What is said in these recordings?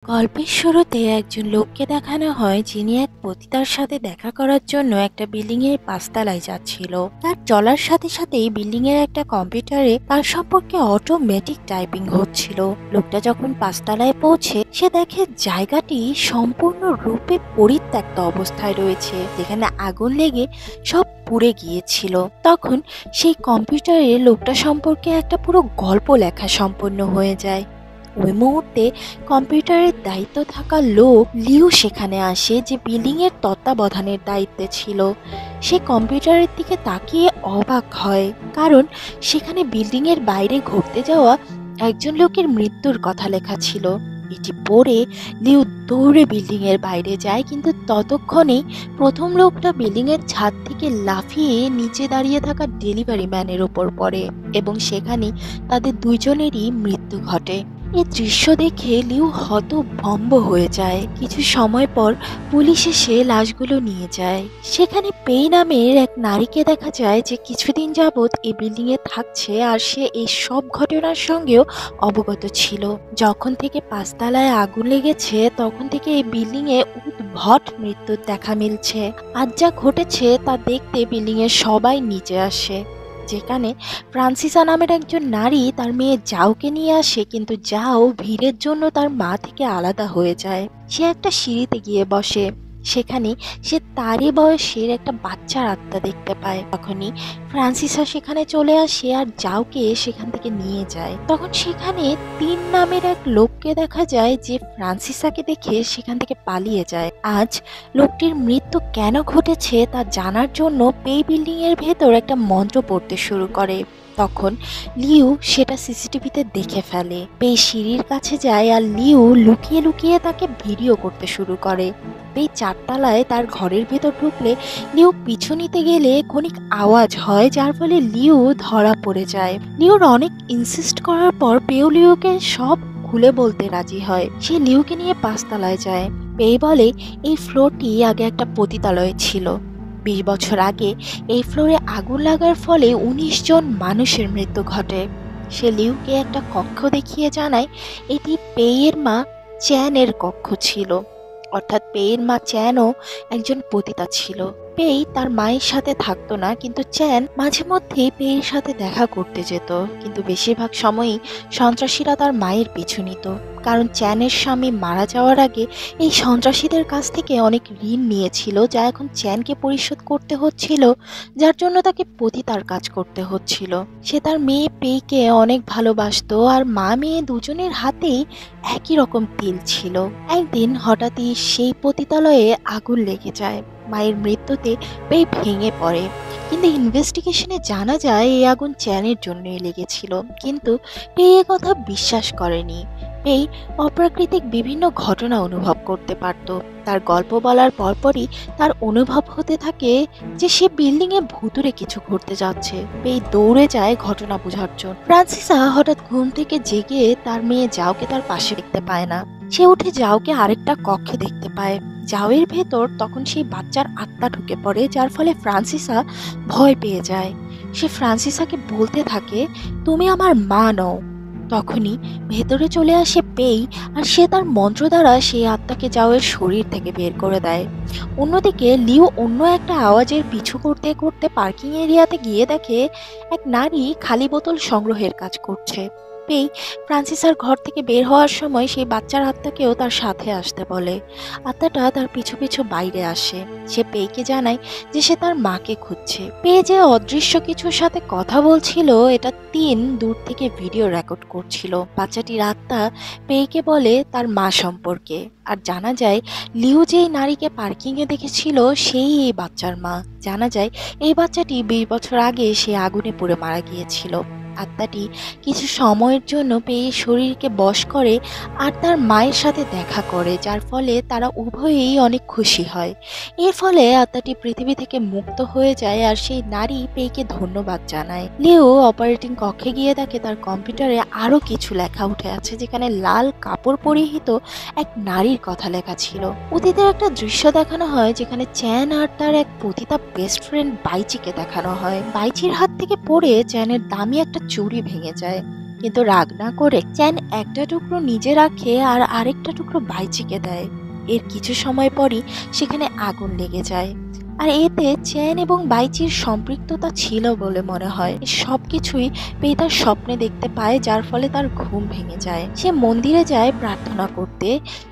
গল্পের শুরুতে একজন লোককে দেখানো হয় যিনি এক পতিতার সাথে দেখা করার জন্য একটা বিল্ডিং এর পাঁচতলায় যাচ্ছিল। তার চলার সাথে সাথেই বিল্ডিং এর একটা কম্পিউটারে তার সম্পর্কে অটোমেটিক টাইপিং হচ্ছিল। লোকটা যখন পাঁচতলায় পৌঁছে সে দেখে জায়গাটি সম্পূর্ণরূপে পরিত্যক্ত অবস্থায় রয়েছে, যেখানে আগুন লেগে সব পুড়ে গিয়েছিল। তখন সেই কম্পিউটারে লোকটা সম্পর্কে একটা পুরো গল্প লেখা সম্পন্ন হয়ে যায়। ওই মুহূর্তে কম্পিউটারের দায়িত্ব থাকা লোক লিও সেখানে আসে, যে বিল্ডিং এর তত্ত্বাবধানের দায়িত্বে ছিল। সে কম্পিউটারের দিকে তাকিয়ে অবাক হয়, কারণ সেখানে বিল্ডিং এর বাইরে ঘটতে যাওয়া একজন লোকের মৃত্যুর কথা লেখা ছিল। এটি পড়ে লিও দৌড়ে বিল্ডিং এর বাইরে যায়, কিন্তু ততক্ষণেই প্রথম লোকটা বিল্ডিং এর ছাদ থেকে লাফিয়ে নিচে দাঁড়িয়ে থাকা ডেলিভারি ম্যানের ওপর পড়ে এবং সেখানে তাদের দুইজনেরই মৃত্যু ঘটে। এই দৃশ্য দেখে লিউ হতভম্ব হয়ে যায়। কিছু সময় পর পুলিশ এসে লাশগুলো নিয়ে যায়। সেখানে পেই নামের এক নারীকে দেখা যায়, যে কিছুদিন যাবৎ এই বিল্ডিং এ থাকছে আর সে এই সব ঘটনার সঙ্গেও অবগত ছিল। যখন থেকে পাঁচতলায় আগুন লেগেছে তখন থেকে এই বিল্ডিং এ উদ্ভট মৃত্যুর দেখা মিলছে। আজ যা ঘটেছে তা দেখতে বিল্ডিং এর সবাই নিচে আসে, যেখানে ফ্রান্সিসা নামের একজন নারী তার মেয়ে জাওকে নিয়ে আসে, কিন্তু জাও ভিড়ের জন্য তার মা থেকে আলাদা হয়ে যায়। সে একটা সিঁড়িতে গিয়ে বসে, সেখানে সে তারই বয়সের একটা বাচ্চার আত্মা দেখতে পায়। তখনই ফ্রান্সিসা সেখানে চলে আসে আর জাওকে সেখান থেকে নিয়ে যায়। তখন সেখানে তিন নামের এক লোককে দেখা যায়, যে ফ্রান্সিসাকে দেখে সেখান থেকে পালিয়ে যায়। আজ লোকটির মৃত্যু কেন ঘটেছে তা জানার জন্য পেই বিল্ডিং এর ভেতর একটা মন্ত্র পড়তে শুরু করে। তখন লিউ সেটা সিসিটিভিতে দেখে ফেলে। পেই সিঁড়ির কাছে যায় আর লিউ লুকিয়ে লুকিয়ে তাকে ভিডিও করতে শুরু করে। পেই চারতলায় তার ঘরের ভেতর ঢুকলে লিউ পিছু নিতে গেলে ক্ষণিক আওয়াজ হয়, যার ফলে লিউ ধরা পড়ে যায়। লিউর অনেক ইনসিস্ট করার পর পেও লিউকে সব খুলে বলতে রাজি হয়। সে লিউকে নিয়ে পাঁচতলায় যায়। পেই বলে এই ফ্লোরটি আগে একটা পতিতালয় ছিল। 20 বছর আগে এই ফ্লোরে আগুন লাগার ফলে 19 জন মানুষের মৃত্যু ঘটে। সে লিউকে একটা কক্ষ দেখিয়ে জানায় এটি পেইয়ের মা চ্যানের কক্ষ ছিল। অর্থাৎ পেইয়ের মা চ্যানও একজন পতিতা ছিল। পেই তার মায়ের সাথে থাকতো না, কিন্তু চ্যান মাঝে মধ্যেই পেইয়ের সাথে দেখা করতে যেত। কিন্তু বেশিরভাগ সময়ই সন্ত্রাসীরা তার মায়ের পিছু নিত, কারণ চ্যানের স্বামী মারা যাওয়ার আগে এই সন্ত্রাসীদের কাছ থেকে অনেক ঋণ নিয়েছিল, যা এখন চ্যানকে পরিশোধ করতে হচ্ছিল, যার জন্য তাকে পতিতার কাজ করতে হচ্ছিল। সে তার মেয়ে পেইকে অনেক ভালোবাসতো আর মা মেয়ে দুজনের হাতেই একই রকম তিল ছিল। একদিন হঠাৎই সেই পতিতালয়ে আগুন লেগে যায়। মায়ের মৃত্যুতে পেই ভেঙে পড়ে, কিন্তু ইনভেস্টিগেশনে জানা যায় এই আগুন চ্যানের জন্যই লেগেছিল। কিন্তু পেই এ কথা বিশ্বাস করেনি। পেই অপ্রাকৃতিক বিভিন্ন ঘটনা অনুভব করতে পারত। তার গল্প বলার পরপরই তার অনুভব হতে থাকে যে সে বিল্ডিং এ ভুতুরে কিছু ঘটতে যাচ্ছে। পেই দৌড়ে যায় ঘটনা বোঝার জন্য। ফ্রান্সিসা হঠাৎ ঘুম থেকে জেগে তার মেয়ে জাওকে তার পাশে দেখতে পায় না। সে উঠে জাওকে আরেকটা কক্ষে দেখতে পায়। জাওয়ের ভেতর তখন সেই বাচ্চার আত্মা ঢুকে পড়ে, যার ফলে ফ্রান্সিসা ভয় পেয়ে যায়। সে ফ্রান্সিসাকে বলতে থাকে, তুমি আমার মা নও। তখনই ভেতরে চলে আসে পেই, আর সে তার মন্ত্র দ্বারা সেই আত্মাকে জাওয়ের শরীর থেকে বের করে দেয়। অন্যদিকে লিও অন্য একটা আওয়াজের পিছু করতে করতে পার্কিং এরিয়াতে গিয়ে দেখে এক নারী খালি বোতল সংগ্রহের কাজ করছে। পেই ফ্রান্সিসার ঘর থেকে বের হওয়ার সময় সেই বাচ্চার আত্মাকেও তার সাথে আসতে বলে। আত্মাটা তার পিছু পিছু বাইরে আসে। সে পেইকে জানায় যে সে তার মাকে খুঁজছে। পেই যে অদৃশ্য কিছুর সাথে কথা বলছিল এটা দূর থেকে ভিডিও রেকর্ড করছিল। বাচ্চাটির আত্মা পেইকে বলে তার মা সম্পর্কে, আর জানা যায় লিউ যেই নারীকে পার্কিং এ দেখেছিল সেই এই বাচ্চার মা। জানা যায় এই বাচ্চাটি 20 বছর আগে সে আগুনে পুড়ে মারা গিয়েছিল। আত্মাটি কিছু সময়ের জন্য পেয়ের শরীরকে বশ করে আর তার মায়ের সাথে দেখা করে, যার ফলে তারা উভয়েই অনেক খুশি হয়। এর ফলে আত্মাটি পৃথিবী থেকে মুক্ত হয়ে যায় আর সেই নারী পেইকে ধন্যবাদ জানায়। লিও অপারেটিং কক্ষে গিয়ে দেখে তার কম্পিউটারে আরো কিছু লেখা উঠে আছে, যেখানে লাল কাপড় পরিহিত এক নারীর কথা লেখা ছিল। অতীতের একটা দৃশ্য দেখানো হয়, যেখানে চ্যান আর তার এক পতিতা বেস্ট ফ্রেন্ড বাইচিকে দেখানো হয়। বাইচির হাত থেকে পড়ে চ্যানের দামি একটা চুড়ি ভেঙে যায়। কিন্তু রাগ না করে চ্যান একটা টুকরো নিজে রাখে আর আরেকটা টুকরো বাইচিকে দেয়। এর কিছু সময় পরই সেখানে আগুন লেগে যায়, আর এতে চ্যান এবং বাইচির সম্পৃক্ততা ছিল বলে মনে হয়। সবকিছুই পেয়ে তার স্বপ্নে দেখতে পায়, যার ফলে তার ঘুম ভেঙে যায়। সে মন্দিরে যায় প্রার্থনা করতে।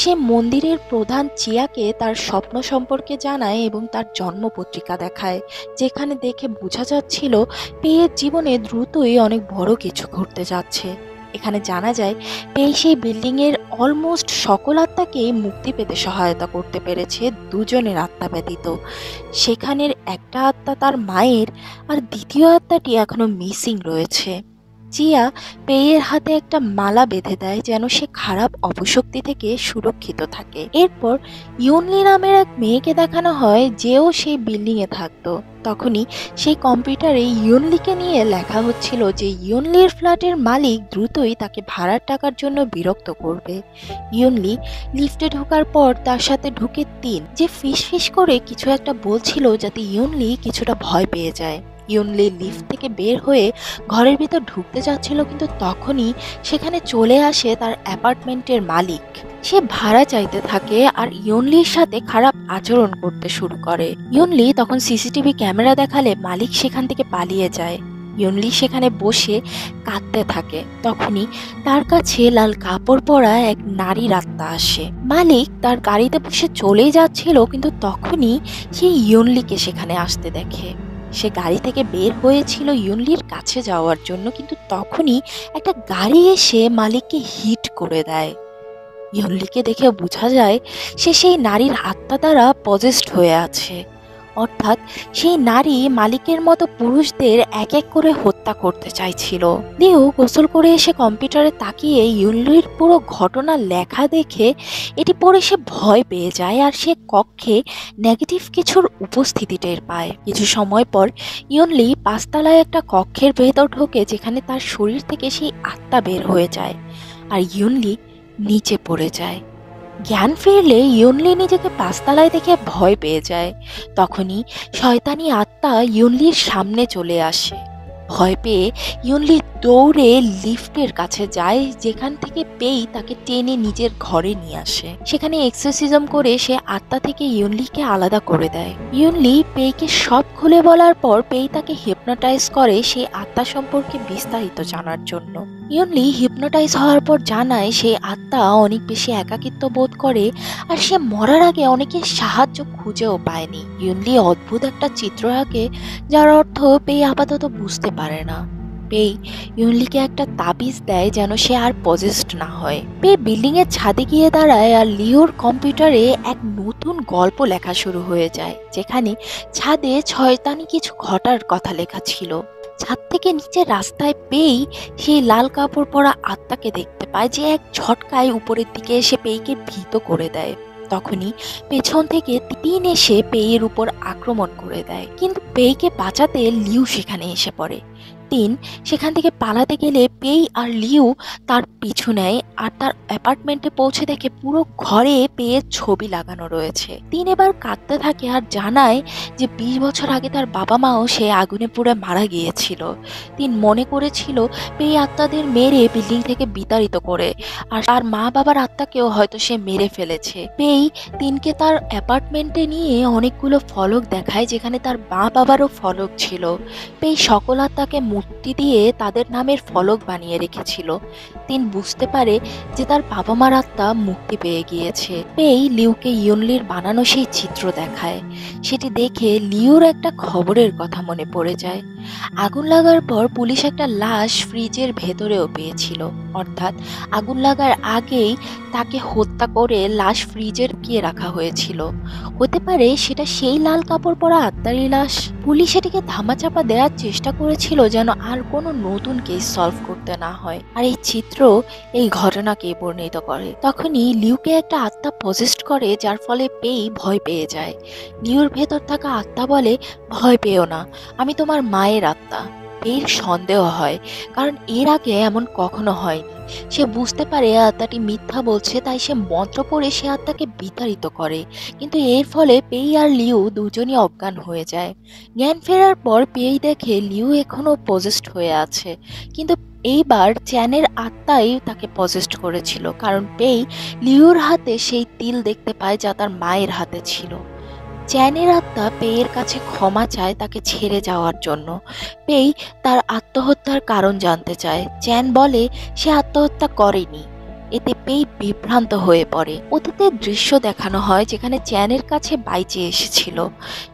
সে মন্দিরের প্রধান চিয়াকে তার স্বপ্ন সম্পর্কে জানায় এবং তার জন্ম পত্রিকা দেখায়, যেখানে দেখে বোঝা যাচ্ছিল পেয়ের জীবনে দ্রুতই অনেক বড় কিছু ঘটতে যাচ্ছে। এখানে জানা যায় পেই সেই বিল্ডিং এর অলমোস্ট সকল আত্মাকেই মুক্তি পেতে সহায়তা করতে পেরেছে, দুজনের আত্মা ব্যতীত। সেখানের একটা আত্মা তার মায়ের, আর দ্বিতীয় আত্মাটি এখনো মিসিং রয়েছে। চিয়া পেয়ের হাতে একটা মালা বেঁধে দেয় যেন সে খারাপ অপশক্তি থেকে সুরক্ষিত থাকে। এরপর ইউনলি নামের এক মেয়েকে দেখানো হয়, যেও সেই বিল্ডিং এ থাকতো। তখনই সেই কম্পিউটারে ইউনলিকে নিয়ে লেখা হচ্ছিল যে ইউনলির ফ্ল্যাটের মালিক দ্রুতই তাকে ভাড়ার টাকার জন্য বিরক্ত করবে। ইউনলি লিফটে ঢোকার পর তার সাথে ঢুকে তিন, যে ফিস ফিস করে কিছু একটা বলছিল যাতে ইউনলি কিছুটা ভয় পেয়ে যায়। ইউনলি লিফট থেকে বের হয়ে ঘরের ভিতর ঢুকতে যাচ্ছিল, কিন্তু তখনই সেখানে চলে আসে তার অ্যাপার্টমেন্টের মালিক। সে ভাড়া চাইতে থাকে আর ইউনলির সাথে খারাপ আচরণ করতে শুরু করে। ইউনলি তখন সিসিটিভি ক্যামেরা দেখালে মালিক সেখান থেকে পালিয়ে যায়। ইউনলি সেখানে বসে কাঁদতে থাকে। তখনই তার কাছে লাল কাপড় পরা এক নারীর আত্মা আসে। মালিক তার গাড়িতে বসে চলেই যাচ্ছিল, কিন্তু তখনই সে ইউনলিকে সেখানে আসতে দেখে। সে গাড়ি থেকে বের হয়েছিল ইউনলির কাছে যাওয়ার জন্য, কিন্তু তখনই একটা গাড়ি এসে মালিককে হিট করে দেয়। ইউনলিকে দেখে বোঝা যায় সে সেই নারীর আত্মা দ্বারা পজেসড হয়ে আছে, অর্থাৎ সেই নারী মালিকের মতো পুরুষদের এক এক করে হত্যা করতে চাইছিল। লিও গোসল করে এসে কম্পিউটারে তাকিয়ে ইউনলির পুরো ঘটনা লেখা দেখে এটি পড়ে সে ভয় পেয়ে যায়, আর সে কক্ষে নেগেটিভ কিছুর উপস্থিতি টের পায়। কিছু সময় পর ইউনলি পাঁচতলায় একটা কক্ষের ভেতর ঢোকে, যেখানে তার শরীর থেকে সেই আত্মা বের হয়ে যায়, আর ইউনলি নিচে পড়ে যায়। জ্ঞান ফিরলে ইউনলি নিজেকে পাঁচতলায় দেখে ভয় পেয়ে যায়। তখনই শয়তানি আত্মা ইউনলির সামনে চলে আসে। ভয় পেয়ে ইউনলি দৌড়ে লিফটের কাছে যায়, যেখান থেকে পেই তাকে টেনে নিজের ঘরে নিয়ে আসে। সেখানে এক্সোসিজম করে সে আত্মা থেকে ইউনলিকে আলাদা করে দেয়। ইউনলি পেইকে সব খুলে বলার পর পেই তাকে হিপনোটাইজ করে সেই আত্মা সম্পর্কে বিস্তারিত জানার জন্য। ইউনলি হিপনোটাইজ হওয়ার পর জানায় সেই আত্মা অনেক বেশি একাকিত্ব বোধ করে, আর সে মরার আগে অনেকের সাহায্য খুঁজেও পায়নি। ইউনলি অদ্ভুত একটা চিত্র আঁকে, যার অর্থ পেই আপাতত বুঝতে পারে না। পেই ইউনলিকে একটা তাবিজ দেয় যেন সে আর পজেসড না হয়। পেই বিল্ডিং এর ছাদে গিয়ে দাঁড়ায়, আর লিওর কম্পিউটারে এক নতুন গল্প লেখা শুরু হয়ে যায়, যেখানে ছাদে শয়তানি কিছু ঘটার কথা লেখা ছিল। ছাদ থেকে নিচে রাস্তায় পেই সেই লাল কাপড় পরা আত্মাকে দেখতে পায়, যে এক ঝটকায় উপরের দিকে এসে পেইকে ভীত করে দেয়। তখনই পেছন থেকে তিন এসে পেইয়ের উপর আক্রমণ করে দেয়, কিন্তু পেইকে বাঁচাতে লিউ সেখানে এসে পড়ে। তিন সেখান থেকে পালাতে গেলে পেই আর লিউ তার পিছু নেয়, আর তার অ্যাপার্টমেন্টে পৌঁছে দেখে পুরো ঘরে পেয়ের ছবি লাগানো রয়েছে। তিন এবার কাঁদতে থাকে আর জানায় যে 20 বছর আগে তার বাবা মাও সে আগুনে পুড়ে মারা গিয়েছিল। তিন মনে করেছিল পেই আত্মাদের মেরে বিল্ডিং থেকে বিতাড়িত করে, আর তার মা বাবার আত্মাকেও হয়তো সে মেরে ফেলেছে। পেই তিনকে তার অ্যাপার্টমেন্টে নিয়ে অনেকগুলো ফলক দেখায়, যেখানে তার মা বাবারও ফলক ছিল। পেই সকল আত্মাকে মুক্তি দিয়ে তাদের নামের ফলক বানিয়ে রেখেছিল। তিন বুঝতে পারে যে তার বাবা মার আত্মা মুক্তি পেয়ে গিয়েছে। পেই লিউকে ইউনলির বানানো সেই চিত্র দেখায়। সেটি দেখে লিউর একটা খবরের কথা মনে পড়ে যায়। আগুন লাগার পর পুলিশ একটা লাশ ফ্রিজের ভেতরেও পেয়েছিল, অর্থাৎ আগুন লাগার আগেই তাকে হত্যা করে লাশ ফ্রিজের গিয়ে রাখা হয়েছিল। হতে পারে সেটা সেই লাল কাপড় পরা আত্মারই লাশ। পুলিশ এটিকে ধামাচাপা দেওয়ার চেষ্টা করেছিল যেন আর কোনো নতুন কেস সলভ করতে না হয়, আর এই চিত্র এই ঘটনাকে বর্ণিত করে। তখনই লিউকে একটা আত্মা পজেস্ট করে, যার ফলে পেই ভয় পেয়ে যায়। লিউর ভেতর থাকা আত্মা বলে, ভয় পেও না, আমি তোমার মায়ের আত্মা। পেইর সন্দেহ হয়, কারণ এর আগে এমন কখনো হয়নি। সে বুঝতে পারে আত্মাটি মিথ্যা বলছে, তাই সে মন্ত্র পড়ে সে আত্মাকে বিতাড়িত করে, কিন্তু এর ফলে পেই আর লিউ দুজনই অজ্ঞান হয়ে যায়। জ্ঞান ফেরার পর পেই দেখে লিউ এখনো পজেস্ট হয়ে আছে, কিন্তু এইবার চ্যানের আত্মাই তাকে পজেস্ট করেছিল, কারণ পেই লিওর হাতে সেই তিল দেখতে পায় যা তার মায়ের হাতে ছিল। চ্যানের আত্মা পেয়ের কাছে ক্ষমা চায় তাকে ছেড়ে যাওয়ার জন্য। পেই তার আত্মহত্যার কারণ জানতে চায়। চ্যান বলে সে আত্মহত্যা করেনি। এতে পেই বিভ্রান্ত হয়ে পড়ে। অতীতের দৃশ্য দেখানো হয় যেখানে চ্যানের কাছে বাইচে এসেছিল।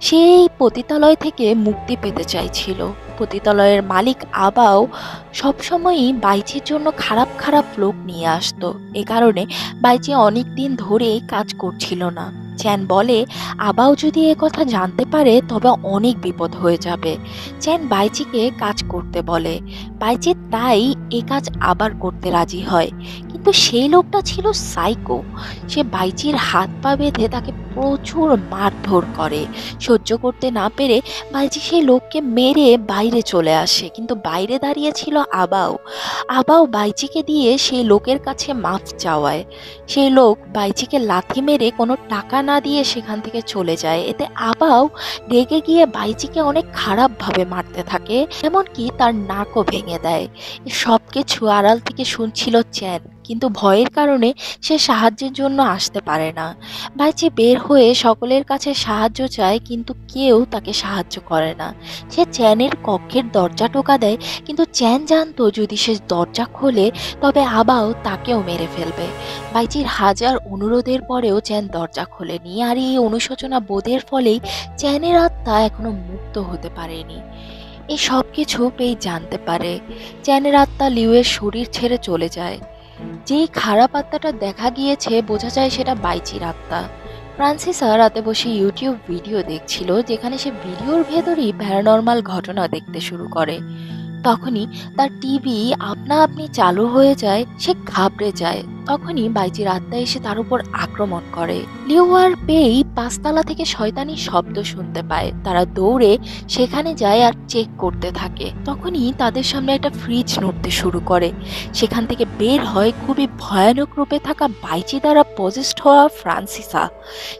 সেই পতিতালয় থেকে মুক্তি পেতে চাইছিল। পতিতালয়ের মালিক আবাও সবসময়ই বাইচির জন্য খারাপ খারাপ লোক নিয়ে আসতো। এ কারণে বাইচি অনেক দিন ধরেই কাজ করছিল না। চ্যান বলে আবাও যদি এ কথা জানতে পারে তবে অনেক বিপদ হয়ে যাবে। চ্যান বাইচিকে কাজ করতে বলে। বাইচি তাই এ কাজ আবার করতে রাজি হয়, কিন্তু সেই লোকটা ছিল সাইকো। সে বাইচির হাত পা বেঁধে তাকে প্রচুর মারধর করে। সহ্য করতে না পেরে বাইচি সেই লোককে মেরে বাইরে চলে আসে, কিন্তু বাইরে দাঁড়িয়ে ছিল আবাও। আবাও বাইচিকে দিয়ে সেই লোকের কাছে মাফ চাওয়ায়। সেই লোক বাইচিকে লাথি মেরে কোনো টাকা না দিয়ে সেখান থেকে চলে যায়। এতে আবাও রেগে গিয়ে বাইচিকে অনেক খারাপভাবে মারতে থাকে, এমনকি তার নাকও ভেঙে দেয়। সব কিছু আড়াল থেকে শুনছিল চ্যান, কিন্তু ভয়ের কারণে সে সাহায্যের জন্য আসতে পারে না। বাইচি বের হয়ে সকলের কাছে সাহায্য চায়, কিন্তু কেউ তাকে সাহায্য করে না। সে চ্যানের কক্ষের দরজা টোকা দেয়, কিন্তু চ্যান জানতো যদি সে দরজা খোলে তবে আবাও তাকেও মেরে ফেলবে। বাইচির হাজার অনুরোধের পরেও চ্যান দরজা খোলেনি, আর এই অনুশোচনা বোধের ফলেই চ্যানের আত্মা এখনো মুক্ত হতে পারেনি। এই সব কিছু পেই জানতে পারে। চ্যানের আত্মা লিউয়ের শরীর ছেড়ে চলে যায়। যেই খারাপ আত্মাটা দেখা গিয়েছে বোঝা যায় সেটা বাইচির আত্মা। ফ্রান্সিসা রাতে বসে ইউটিউব ভিডিও দেখছিল, যেখানে সে ভিডিওর ভেতরেই প্যারানর্মাল ঘটনা দেখতে শুরু করে। তখনই তার টিভি আপনা আপনি চালু হয়ে যায়। সে ঘাবড়ে যায়। তখনই বাইচির আত্মা এসে তার উপর আক্রমণ করে। লিউ আর পেই পাঁচতলা থেকে শয়তানি শব্দ শুনতে পায়। তারা দৌড়ে সেখানে যায় আর চেক করতে থাকে। তখনই তাদের সামনে একটা ফ্রিজ নড়তে শুরু করে। সেখান থেকে বের হয় খুবই ভয়ানক রূপে থাকা বাইচি দ্বারা পজেস্ট হওয়া ফ্রান্সিসা।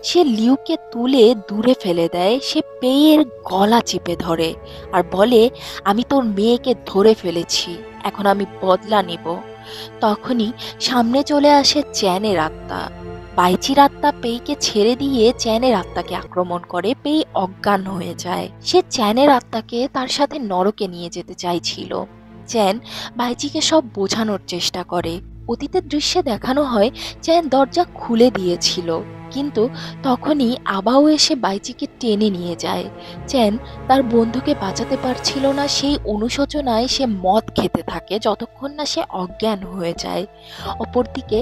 সে লিউকে তুলে দূরে ফেলে দেয়। সে পেয়ের গলা চেপে ধরে আর বলে, আমি তোর মেয়েকে ধরে ফেলেছি, এখন আমি বদলা নিব। তখনই সামনে চলে আসে চ্যানের আত্মা। বাইচির আত্মা পেইকে ছেড়ে দিয়ে চ্যানের আত্মাকে আক্রমণ করে। পেই অজ্ঞান হয়ে যায়। সে চ্যানের আত্মাকে তার সাথে নরকে নিয়ে যেতে চাইছিল। চ্যান বাইচিকে সব বোঝানোর চেষ্টা করে। অতীতের দৃশ্যে দেখানো হয় চ্যান দরজা খুলে দিয়েছিল, কিন্তু তখনই আবাও এসে বাইচিকে টেনে নিয়ে যায়। চ্যান তার বন্ধুকে বাঁচাতে পারছিল না। সেই অনুশোচনায় সে মদ খেতে থাকে যতক্ষণ না সে অজ্ঞান হয়ে যায়। অপরদিকে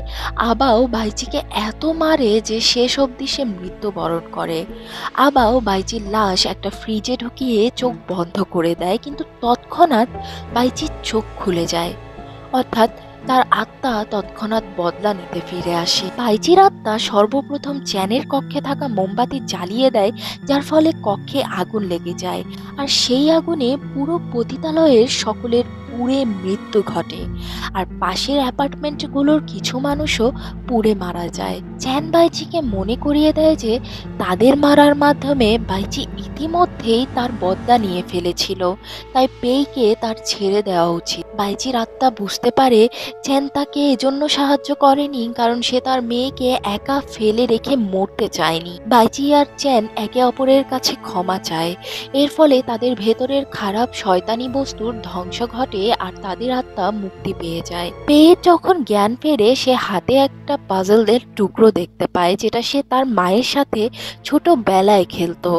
আবাও বাইচিকে এত মারে যে শেষ অবধি সে মৃত্যুবরণ করে। আবাও বাইচির লাশ একটা ফ্রিজে ঢুকিয়ে চোখ বন্ধ করে দেয়, কিন্তু তৎক্ষণাৎ বাইচির চোখ খুলে যায়। অর্থাৎ তার আত্মা তৎক্ষণাৎ বদলা নিতে ফিরে আসে। বাইচির আত্মা সর্বপ্রথম চ্যানের কক্ষে থাকা মোমবাতি জ্বালিয়ে দেয়, যার ফলে কক্ষে আগুন লেগে যায়। আর সেই আগুনে পুরো পতিতালয়ের সকলের পুড়ে মৃত্যু ঘটে। আর পাশের অ্যাপার্টমেন্টগুলোর কিছু মানুষও পুড়ে মারা যায়। চ্যান বাইচিকে মনে করিয়ে দেয় যে তাদের মারার মাধ্যমে বাইচি ইতিমধ্যেই তার বদলা নিয়ে ফেলেছিল, তাই পেইকে তার ছেড়ে দেওয়া উচিত। বাইচির আত্মা বুঝতে পারে চ্যান তাকে এজন্য সাহায্য করেনি কারণ সে তার মেয়েকে একা ফেলে রেখে মরতে চায়নি। বাইচি আর চ্যান একে অপরের কাছে ক্ষমা চায়। এর ফলে তাদের ভেতরের খারাপ শয়তানি বস্তুর ধ্বংস ঘটে আর তাদের আত্মা মুক্তি পেয়ে যায়। পেয়ের যখন জ্ঞান ফেরে সে হাতে একটা পাজলদের টুকরো দেখতে পায়, যেটা সে তার মায়ের সাথে ছোটবেলায় খেলতো।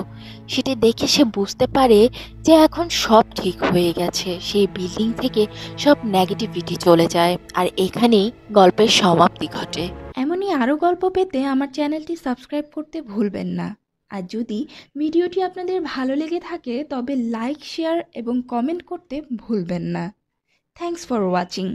সেটি দেখে সে বুঝতে পারে যে এখন সব ঠিক হয়ে গেছে। সেই বিল্ডিং থেকে সব নেগেটিভিটি চলে যায়। আর এখানেই গল্পের সমাপ্তি ঘটে। এমনই আরও গল্প পেতে আমার চ্যানেলটি সাবস্ক্রাইব করতে ভুলবেন না। আর যদি ভিডিওটি আপনাদের ভালো লেগে থাকে তবে লাইক, শেয়ার এবং কমেন্ট করতে ভুলবেন না। Thanks for watching.